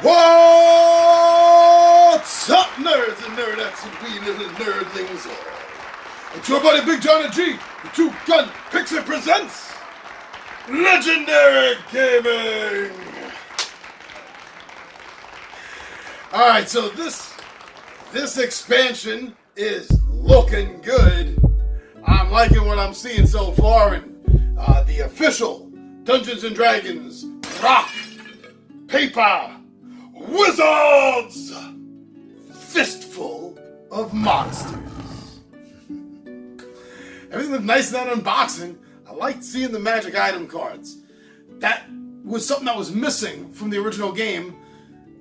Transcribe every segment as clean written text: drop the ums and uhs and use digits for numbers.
What's up, nerds and nerdettes and wee little nerdlings all? It's your buddy Big John and G, the two-gun Pixie presents Legendary Gaming! Alright, so this expansion is looking good. I'm liking what I'm seeing so far, and the official Dungeons & Dragons Rock, Paper, Wizards Fistful of Monsters. Everything looked nice in that unboxing. I liked seeing the magic item cards. That was something that was missing from the original game,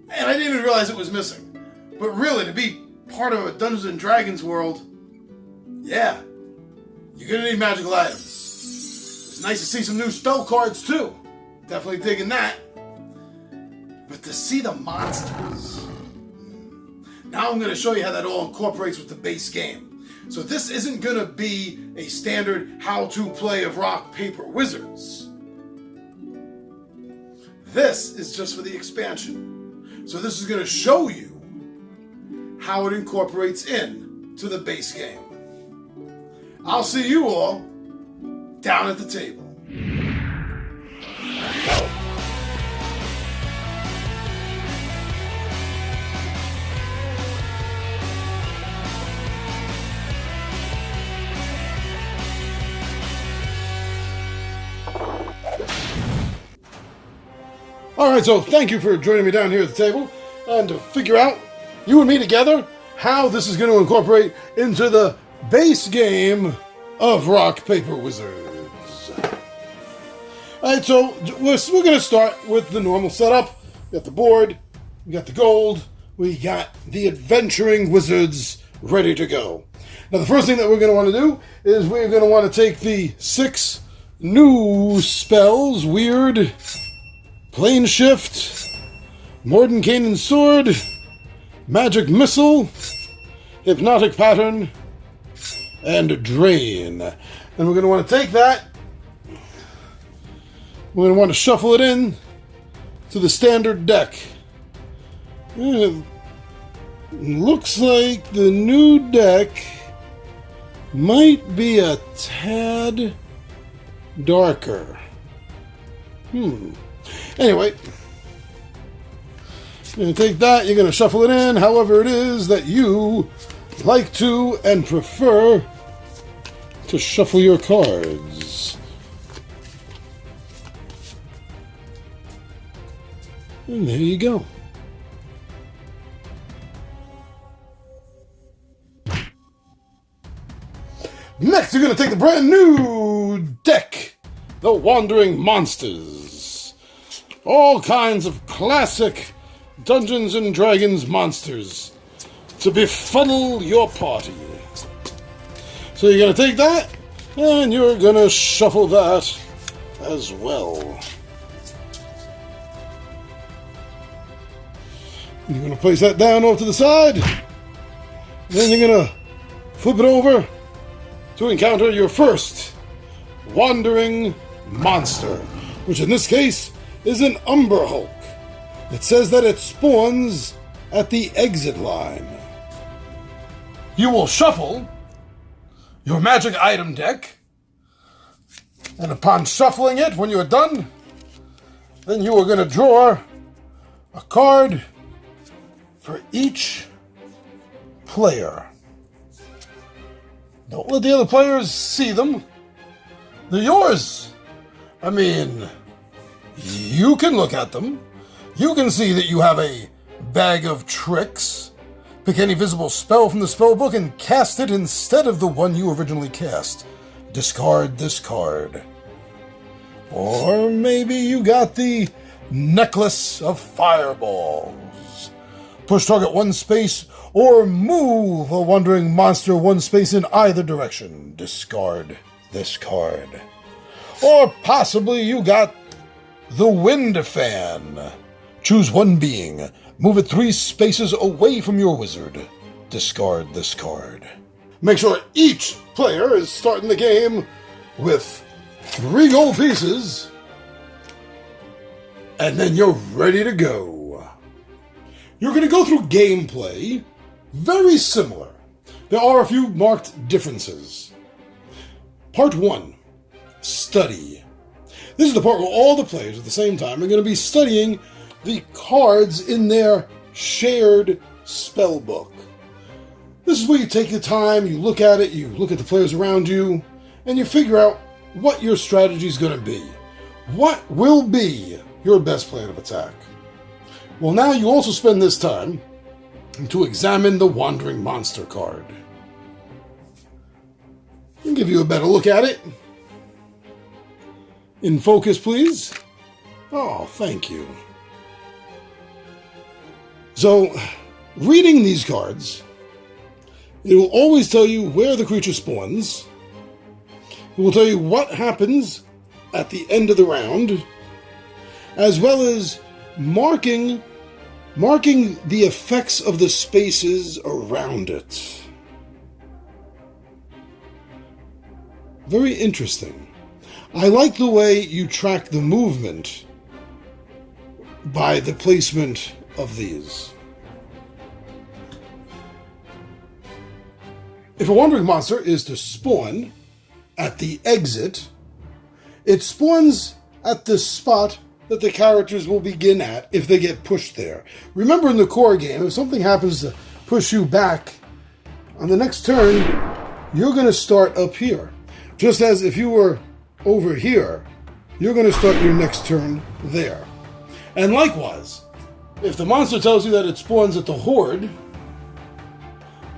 and I didn't even realize it was missing. But really, to be part of a Dungeons & Dragons world, yeah, you're gonna need magical items. It's nice to see some new spell cards too. Definitely digging that. But to see the monsters, now I'm going to show you how that all incorporates with the base game. So this isn't going to be a standard how-to play of Rock, Paper, Wizards. This is just for the expansion. So this is going to show you how it incorporates in to the base game. I'll see you all down at the table. Alright, so thank you for joining me down here at the table and to figure out, you and me together, how this is going to incorporate into the base game of Rock, Paper, Wizards. Alright, so we're going to start with the normal setup. We got the board, we got the gold, we got the adventuring wizards ready to go. Now the first thing that we're going to want to do is we're going to want to take the 6 new spells, Weird, Plane Shift, Mordenkainen's Sword, Magic Missile, Hypnotic Pattern, and Drain. And we're going to want to take that, we're going to want to shuffle it in to the standard deck. It looks like the new deck might be a tad darker. Anyway, you're going to take that, you're going to shuffle it in however it is that you like to and prefer to shuffle your cards. And there you go. Next, you're going to take the brand new deck, the Wandering Monsters. All kinds of classic Dungeons & Dragons monsters to befuddle your party. So you're going to take that, and you're going to shuffle that as well. You're going to place that down off to the side. Then you're going to flip it over to encounter your first Wandering Monster, which in this case is an Umber Hulk. It says that it spawns at the exit line. You will shuffle your magic item deck, and upon shuffling it, when you are done, then you are going to draw a card for each player. Don't let the other players see them. They're yours. I mean, you can look at them. You can see that you have a bag of tricks. Pick any visible spell from the spell book and cast it instead of the one you originally cast. Discard this card. Or maybe you got the Necklace of Fireballs. Push target 1 space or move a wandering monster 1 space in either direction. Discard this card. Or possibly you got the Wind Fan. Choose 1 being. Move it 3 spaces away from your wizard. Discard this card. Make sure each player is starting the game with 3 gold pieces, and then you're ready to go. You're going to go through gameplay very similar. There are a few marked differences. Part 1, study. This is the part where all the players at the same time are going to be studying the cards in their shared spell book. This is where you take the time, you look at it, you look at the players around you, and you figure out what your strategy is going to be. What will be your best plan of attack? Well, now you also spend this time to examine the Wandering Monster card. I'll give you a better look at it. In focus, please. Oh, thank you. So, reading these cards, it will always tell you where the creature spawns. It will tell you what happens at the end of the round, as well as marking the effects of the spaces around it. Very interesting. I like the way you track the movement by the placement of these. If a Wandering Monster is to spawn at the exit, it spawns at the spot that the characters will begin at if they get pushed there. Remember, in the core game, if something happens to push you back, on the next turn, you're going to start up here. Just as if you were over here, you're going to start your next turn there. And likewise, if the monster tells you that it spawns at the Horde,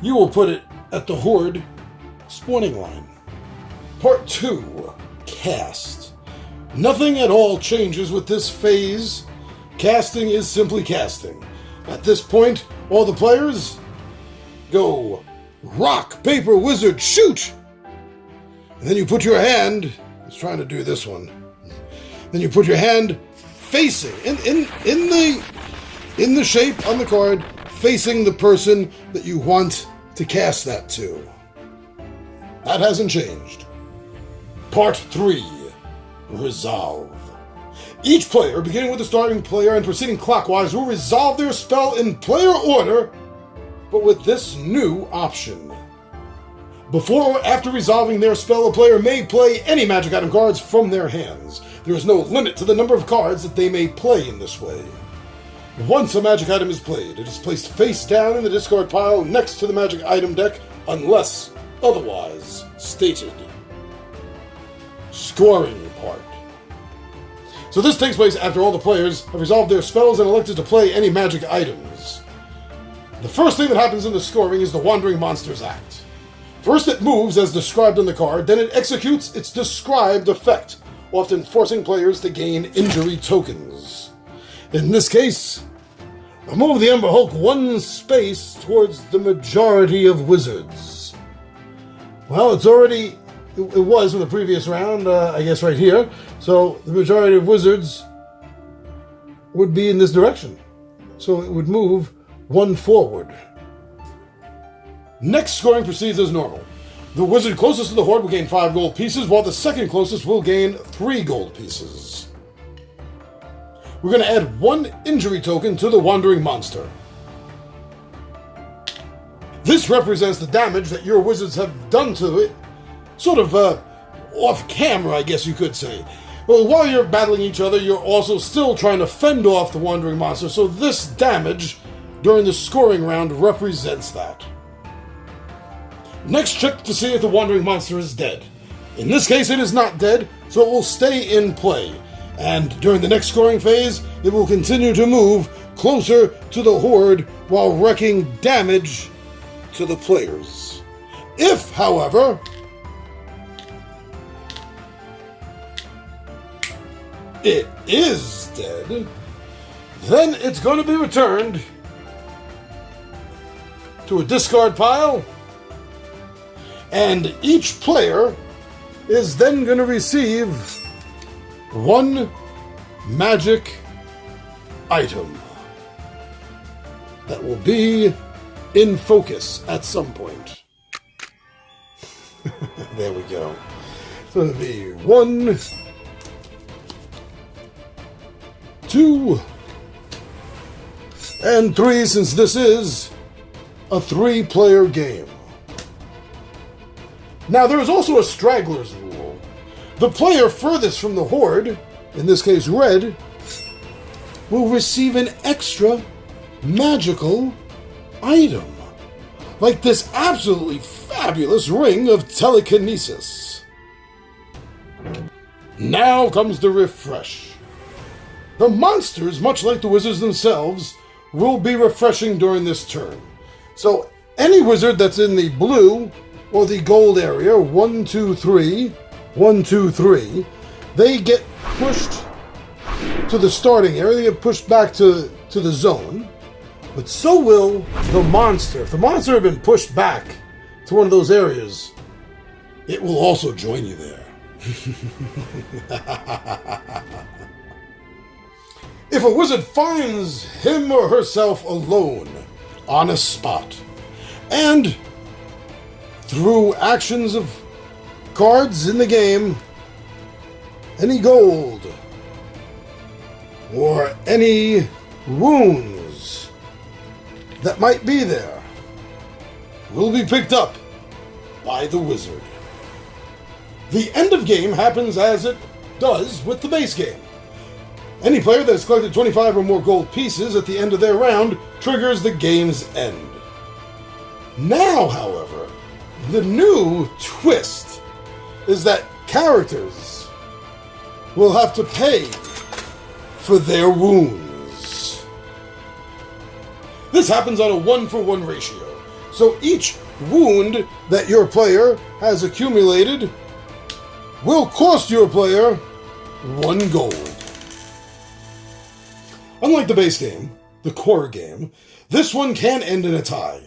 you will put it at the Horde spawning line. Part 2, Cast. Nothing at all changes with this phase. Casting is simply casting. At this point, all the players go rock, paper, wizard, shoot! And then you put your hand, I was trying to do this one, then you put your hand facing, in the shape on the card, facing the person that you want to cast that to. That hasn't changed. Part 3, Resolve. Each player, beginning with the starting player and proceeding clockwise, will resolve their spell in player order, but with this new option. Before or after resolving their spell, a player may play any magic item cards from their hands. There is no limit to the number of cards that they may play in this way. Once a magic item is played, it is placed face down in the discard pile next to the magic item deck, unless otherwise stated. Scoring part. So this takes place after all the players have resolved their spells and elected to play any magic items. The first thing that happens in the scoring is the Wandering Monsters Act. First it moves as described on the card, then it executes its described effect, often forcing players to gain injury tokens. In this case, move the Ember Hulk one space towards the majority of wizards. Well, it was in the previous round, I guess right here, so the majority of wizards would be in this direction. So it would move one forward. Next scoring proceeds as normal. The wizard closest to the Horde will gain 5 gold pieces, while the second closest will gain 3 gold pieces. We're going to add 1 injury token to the Wandering Monster. This represents the damage that your wizards have done to it, sort of off camera, I guess you could say. Well, while you're battling each other, you're also still trying to fend off the Wandering Monster, so this damage during the scoring round represents that. Next, check to see if the Wandering Monster is dead. In this case, it is not dead, so it will stay in play. And during the next scoring phase, it will continue to move closer to the Horde while wreaking damage to the players. If, however, it is dead, then it's going to be returned to a discard pile, and each player is then going to receive 1 magic item that will be in focus at some point. There we go. So it'll be 1, 2, And 3 since this is a 3-player game. Now there is also a stragglers rule. The player furthest from the horde, in this case red, will receive an extra magical item. Like this absolutely fabulous ring of telekinesis. Now comes the refresh. The monsters, much like the wizards themselves, will be refreshing during this turn. So any wizard that's in the blue or the gold area, 1, 2, 3, 1, 2, 3, they get pushed to the starting area, they get pushed back to the zone. But so will the monster. If the monster had been pushed back to one of those areas, it will also join you there. If a wizard finds him or herself alone on a spot, and through actions of cards in the game, any gold or any wounds that might be there will be picked up by the wizard. The end of game happens as it does with the base game. Any player that has collected 25 or more gold pieces at the end of their round triggers the game's end. Now, however, the new twist is that characters will have to pay for their wounds. This happens on a 1-for-1 ratio. So each wound that your player has accumulated will cost your player 1 gold. Unlike the base game, the core game, this one can end in a tie.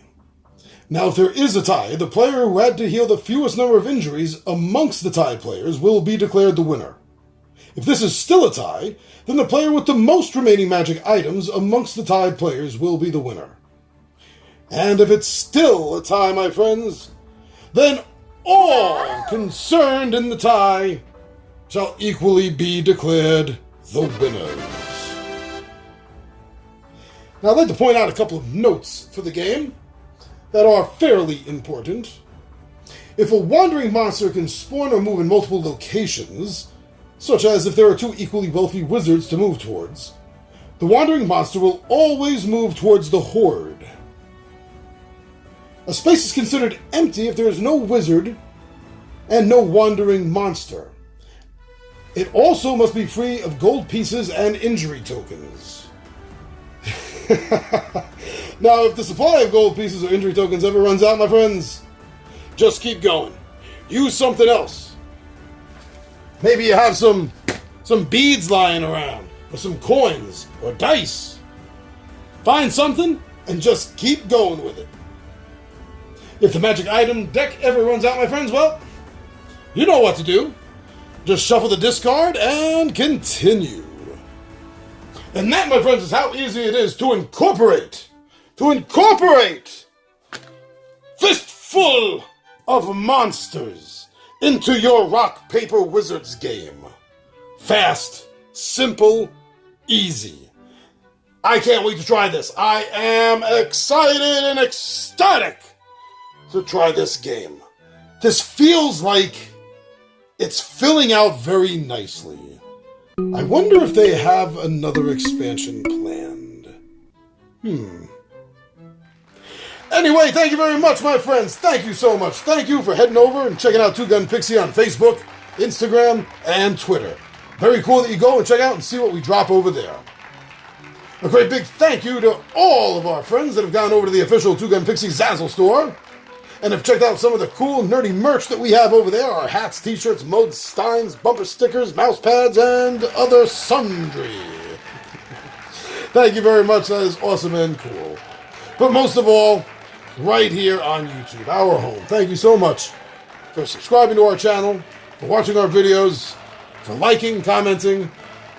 Now, if there is a tie, the player who had to heal the fewest number of injuries amongst the tied players will be declared the winner. If this is still a tie, then the player with the most remaining magic items amongst the tied players will be the winner. And if it's still a tie, my friends, then all concerned in the tie shall equally be declared the winners. Now, I'd like to point out a couple of notes for the game that are fairly important. If a wandering monster can spawn or move in multiple locations, such as if there are 2 equally wealthy wizards to move towards, the wandering monster will always move towards the horde. A space is considered empty if there is no wizard and no wandering monster. It also must be free of gold pieces and injury tokens. Now, if the supply of gold pieces or injury tokens ever runs out, my friends, just keep going. Use something else. Maybe you have some beads lying around, or some coins, or dice. Find something and just keep going with it. If the magic item deck ever runs out, my friends, well, you know what to do. Just shuffle the discard and continue. And that, my friends, is how easy it is to incorporate Fistful of monsters into your rock, paper, wizards game. Fast, simple, easy. I can't wait to try this. I am excited and ecstatic to try this game. This feels like it's filling out very nicely. I wonder if they have another expansion planned. Anyway, thank you very much, my friends. Thank you so much. Thank you for heading over and checking out Two Gun Pixie on Facebook, Instagram, and Twitter. Very cool that you go and check out and see what we drop over there. A great big thank you to all of our friends that have gone over to the official Two Gun Pixie Zazzle store and have checked out some of the cool, nerdy merch that we have over there. Our hats, t-shirts, mugs, steins, bumper stickers, mouse pads, and other sundry. Thank you very much. That is awesome and cool. But most of all, right here on YouTube, our home. Thank you so much for subscribing to our channel, for watching our videos, for liking, commenting,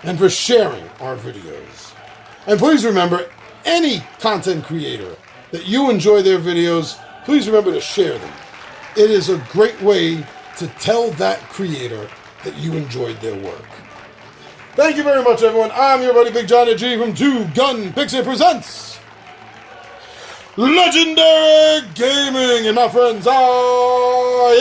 and for sharing our videos. And please remember, any content creator that you enjoy their videos, please remember to share them. It is a great way to tell that creator that you enjoyed their work. Thank you very much, everyone. I'm your buddy Big Johnny G from Two Gun Pixie Presents Legendary Gaming, and my friends are